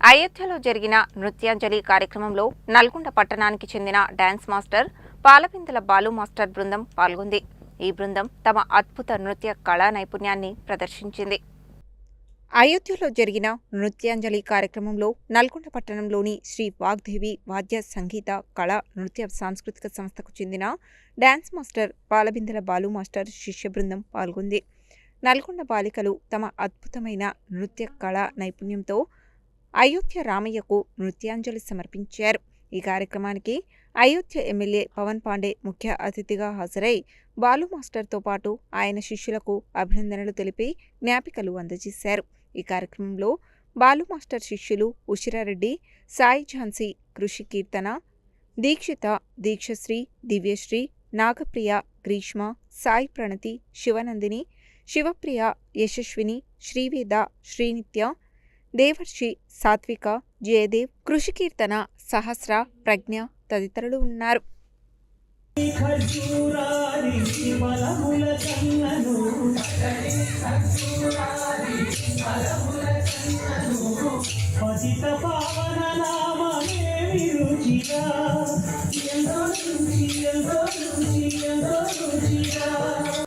అయోధ్యలో జరిగిన నృత్యాంజలి కార్యక్రమంలో నల్గొండ పట్టణానికి చెందిన డాన్స్ మాస్టర్ పాలబిందెల బాలు మాస్టర్ బృందం పాల్గొంది. ఈ బృందం తమ అద్భుత నృత్య కళా నైపుణ్యాన్ని ప్రదర్శించింది. అయోధ్యలో జరిగిన నృత్యాంజలి కార్యక్రమంలో నల్గొండ పట్టణంలోని శ్రీ వాగ్దేవి వాద్య సంగీత కళా నృత్య సాంస్కృతిక సంస్థకు చెందిన డాన్స్ మాస్టర్ పాలబిందెల బాలు మాస్టర్ శిష్య బృందం పాల్గొంది. నల్గొండ బాలికలు తమ అద్భుతమైన నృత్య కళా నైపుణ్యంతో అయోధ్య రామయ్యకు నృత్యాంజలి సమర్పించారు. ఈ కార్యక్రమానికి అయోధ్య ఎమ్మెల్యే పవన్ పాండే ముఖ్య అతిథిగా హాజరై బాలు మాస్టర్తో పాటు ఆయన శిష్యులకు అభినందనలు తెలిపి జ్ఞాపికలు అందజేశారు. ఈ కార్యక్రమంలో బాలు మాస్టర్ శిష్యులు ఉషిరారెడ్డి, సాయి ఝాన్సీ, కృషి కీర్తన, దీక్షిత, దీక్షశ్రీ, దివ్యశ్రీ, నాగప్రియ, గ్రీష్మ, సాయి ప్రణతి, శివనందిని, శివప్రియ, యశస్విని, శ్రీవేద, శ్రీనిత్య, దేవర్షి, సాత్విక, జయదేవ్, కృషి కీర్తన, సహస్ర, ప్రజ్ఞ తదితరులు ఉన్నారు.